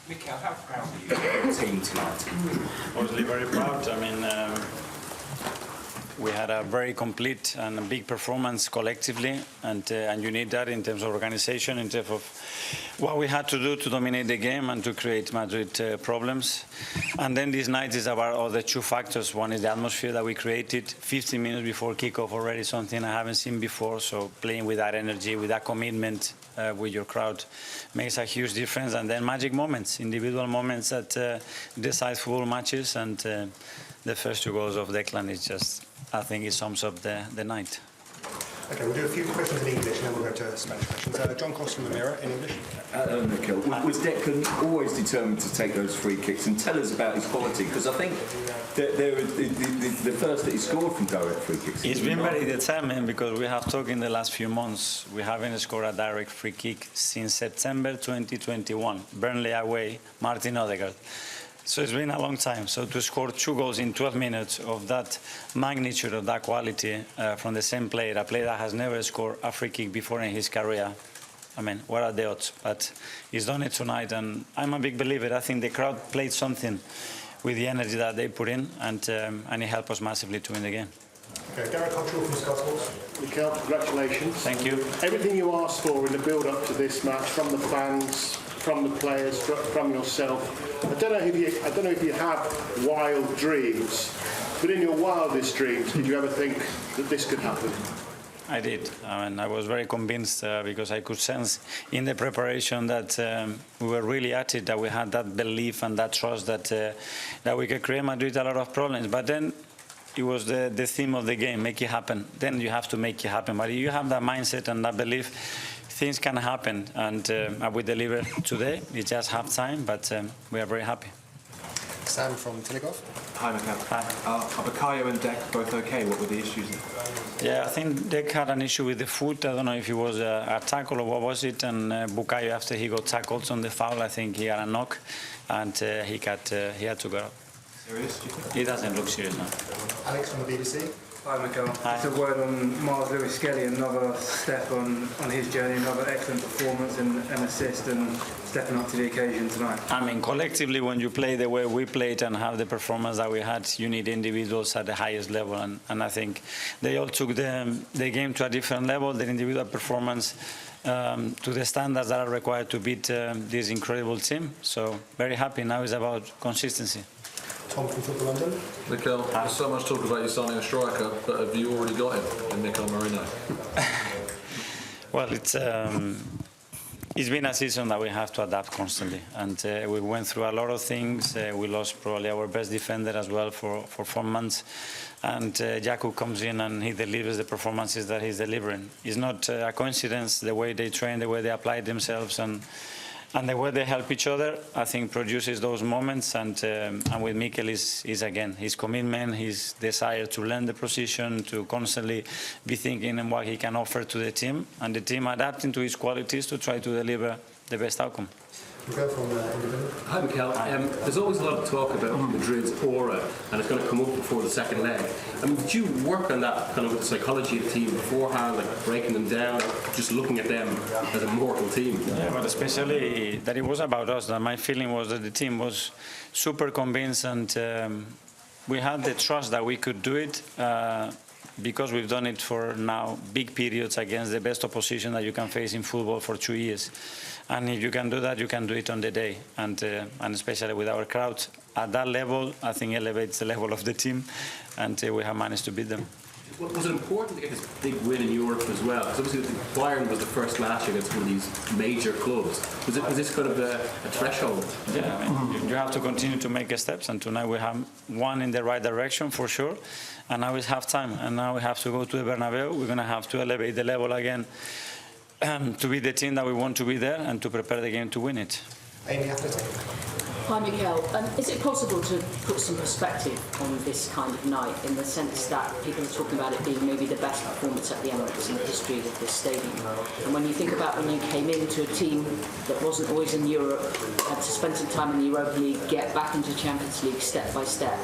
Mikel, how proud are you of your team tonight? Obviously very proud. I mean, we had a very complete and a big performance collectively, and you need that in terms of organization, in terms of what we had to do to dominate the game and to create Madrid problems. And then this night is about all the two factors. One is the atmosphere that we created 15 minutes before kickoff already, something I haven't seen before. So playing with that energy, with that commitment with your crowd makes a huge difference. And then magic moments, individual moments that decide football matches. And the first two goals of Declan is just, I think it sums up the night. Okay, we'll do a few questions in English and then we'll go to Spanish questions. John Cross from the Mirror in English. Mikel, was Declan always determined to take those free kicks? And tell us about his quality, because I think the first that he scored from direct free kicks. He's been very determined, because we have talked in the last few months. We haven't scored a direct free kick since September 2021. Burnley away, Martin Odegaard. So it's been a long time. So to score 2 goals in 12 minutes of that magnitude, of that quality from the same player, a player that has never scored a free kick before in his career, I mean, what are the odds? But he's done it tonight, and I'm a big believer. I think the crowd played something with the energy that they put in, and it helped us massively to win the game. Okay, Gareth Cottrell from Sky Sports. Mikel, congratulations. Thank you. Everything you asked for in the build-up to this match, from the fans, from the players, from yourself. I don't know if you have wild dreams, but in your wildest dreams, did you ever think that this could happen? I did. I mean, I was very convinced because I could sense in the preparation that we were really at it, that we had that belief and that trust that we could create Madrid a lot of problems. But then it was the theme of the game, make it happen. Then you have to make it happen. But if you have that mindset and that belief, things can happen. And we delivered today. It's just half time, but we are very happy. Sam from Telegraph. Hi, Mikel. Hi. Are Bukayo and Dec both okay? What were the issues? Yeah, I think Dec had an issue with the foot. I don't know if it was a tackle or what was it. And Bukayo, after he got tackled on the foul, I think he had a knock, and he had to go up. Serious, do you think? He doesn't look serious now. Alex from the BBC. Hi, Mikel. Hi. Just a word on Miles Lewis-Skelly, another step on his journey, another excellent performance and assist, and stepping up to the occasion tonight. I mean, collectively, when you play the way we played and have the performance that we had, you need individuals at the highest level, and I think they all took the game to a different level, their individual performance to the standards that are required to beat this incredible team. So very happy. Now it's about consistency. Tom from Football London. Mikel, there's so much talk about you signing a striker, but have you already got him in Mikel Merino? Well, it's been a season that we have to adapt constantly, and we went through a lot of things. We lost probably our best defender as well for 4 months, and Jakub comes in and he delivers the performances that he's delivering. It's not a coincidence the way they train, the way they apply themselves, and the way they help each other, I think, produces those moments. And with Mikel is again his commitment, his desire to learn the position, to constantly be thinking on what he can offer to the team, and the team adapting to his qualities to try to deliver the best outcome. Mikel from Independent. Hi, Mikel. There's always a lot of talk about Madrid's aura, and it's going to come up before the second leg. I mean, did you work on that kind of with the psychology of the team beforehand, like breaking them down, just looking at them as a mortal team? Yeah, but especially that it was about us. That my feeling was that the team was super convinced, and we had the trust that we could do it. Because we've done it for now big periods against the best opposition that you can face in football for 2 years. And if you can do that, you can do it on the day. And especially with our crowd at that level, I think elevates the level of the team, and we have managed to beat them. Was it important to get this big win in Europe as well? Because obviously Bayern was the first match against one of these major clubs. Was this kind of a threshold? Yeah, I mean, you have to continue to make steps, and tonight we have one in the right direction for sure. And now it's half time, and now we have to go to the Bernabeu. We're going to have to elevate the level again to be the team that we want to be there, and to prepare the game to win it. Amy Athletic. Hi, Mikel. Is it possible to put some perspective on this kind of night in the sense that people are talking about it being maybe the best performance at the Emirates in the history of this stadium? And when you think about when you came into a team that wasn't always in Europe, had to spend some time in the Europa League, get back into Champions League step by step,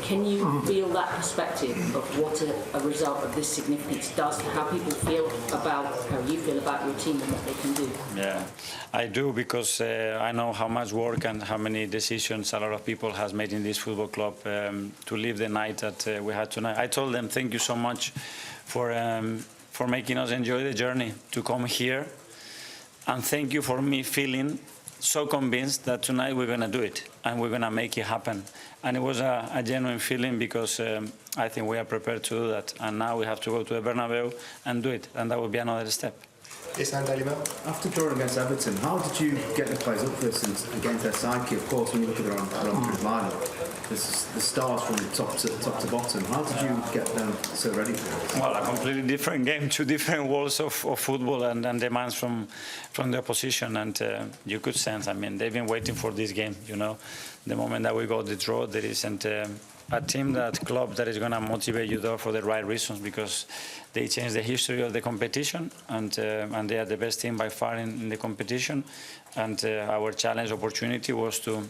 can you feel that perspective of what a result of this significance does to how people feel about, how you feel about your team and what they can do? Yeah, I do, because I know how much work and how many decisions a lot of people has made in this football club to live the night that we had tonight. I told them thank you so much for making us enjoy the journey to come here, and thank you for me feeling so convinced that tonight we're going to do it and we're going to make it happen. And it was a genuine feeling, because I think we are prepared to do that, and now we have to go to the Bernabeu and do it, and that will be another step. Islam Daily Mail. After drawing against Everton, how did you get the players up for this and against their psyche? Of course, when you look at their own lineup, there's the stars from top to bottom. How did you get them so ready for it? Well, a completely different game, two different worlds of football and demands from the opposition, and you could sense, I mean, they've been waiting for this game, you know. The moment that we got the draw, there isn't a team, that club, that is going to motivate you though for the right reasons, because they changed the history of the competition, and they are the best team by far in the competition, and our challenge opportunity was to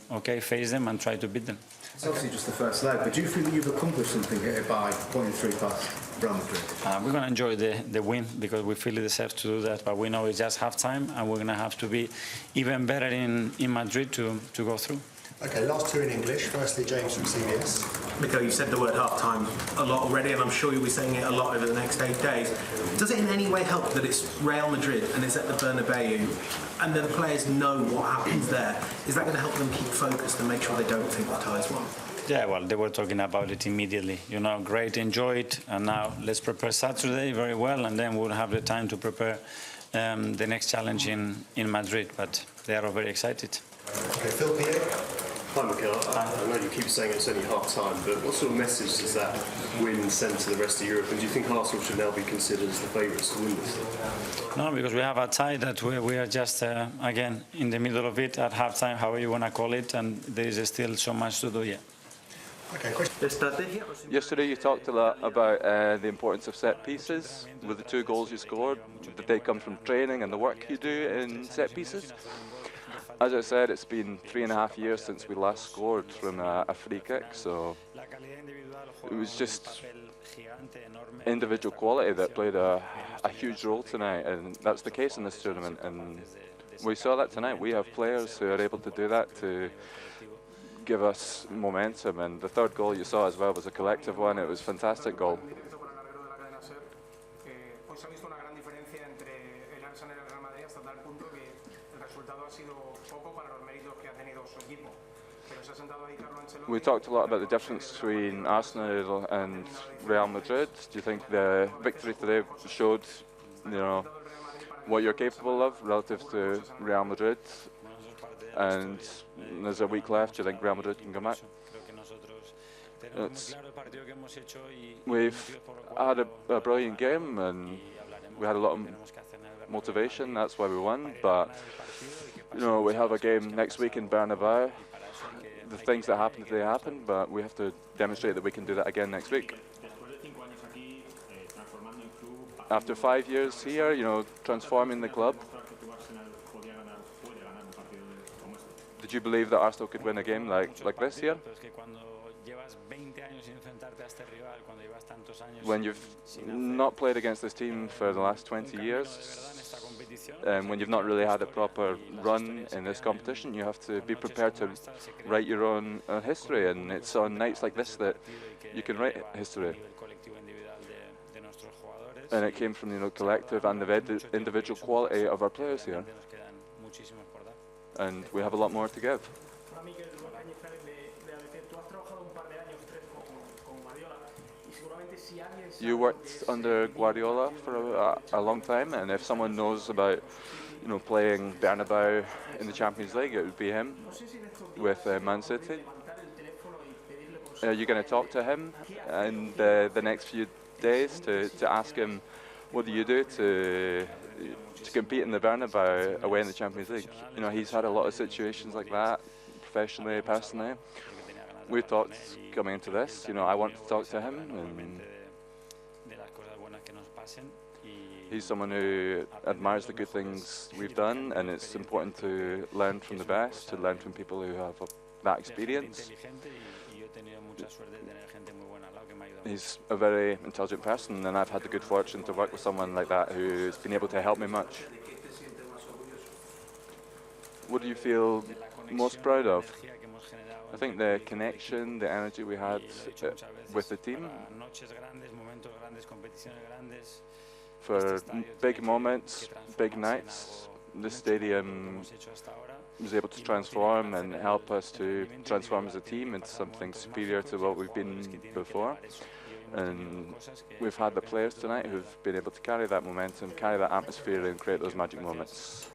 face them and try to beat them. It's obviously just the first leg, but do you feel that you've accomplished something here by pointing 3 past Real Madrid? We're going to enjoy the win, because we feel it deserves to do that, but we know it's just half-time, and we're going to have to be even better in Madrid to go through. Okay, last two in English. Firstly, James from CBS. Mikel, you've said the word half-time a lot already, and I'm sure you'll be saying it a lot over the next 8 days. Does it in any way help that it's Real Madrid and it's at the Bernabeu, and that the players know what happens there? Is that going to help them keep focused and make sure they don't think the tie's won? Yeah, well, they were talking about it immediately. You know, great, enjoy it, and now let's prepare Saturday very well, and then we'll have the time to prepare the next challenge in Madrid. But they are all very excited. Okay, Phil Pierre. Hi, Mikel. I know you keep saying it's only half-time, but what sort of message does that win send to the rest of Europe? And do you think Arsenal should now be considered as the favourites to win this? No, because we have a tie that we are just, again, in the middle of it, at half-time, however you want to call it, and there is still so much to do yet. Yesterday you talked a lot about the importance of set pieces. With the 2 goals you scored, did they come from training and the work you do in set pieces? As I said, it's been 3.5 years since we last scored from a free kick, so it was just individual quality that played a huge role tonight, and that's the case in this tournament, and we saw that tonight. We have players who are able to do that, to give us momentum, and the 3rd goal you saw as well was a collective one. It was a fantastic goal. We talked a lot about the difference between Arsenal and Real Madrid. Do you think the victory today showed, you know, what you're capable of relative to Real Madrid? And there's a week left. Do you think Real Madrid can come back? We've had a brilliant game, and we had a lot of motivation. That's why we won. But you know, we have a game next week in Bernabeu. The things that happened today happened, but we have to demonstrate that we can do that again next week. After 5 years here, you know, transforming the club, did you believe that Arsenal could win a game like this here? When you've not played against this team for the last 20 years, and when you've not really had a proper run in this competition, you have to be prepared to write your own history, and it's on nights like this that you can write history. And it came from the collective and the individual quality of our players here, and we have a lot more to give. You worked under Guardiola for a long time, and if someone knows about, you know, playing Bernabeu in the Champions League, it would be him with Man City. Are you going to talk to him in the next few days to ask him what do you do to compete in the Bernabeu away in the Champions League? You know, he's had a lot of situations like that professionally, personally. We talked coming into this, you know, I want to talk to him, and he's someone who admires the good things we've done, and it's important to learn from the best, to learn from people who have that experience. He's a very intelligent person, and I've had the good fortune to work with someone like that who's been able to help me much. What do you feel most proud of? I think the connection, the energy we had with the team. For big moments, big nights, the stadium was able to transform and help us to transform as a team into something superior to what we've been before. And we've had the players tonight who've been able to carry that momentum, carry that atmosphere and create those magic moments.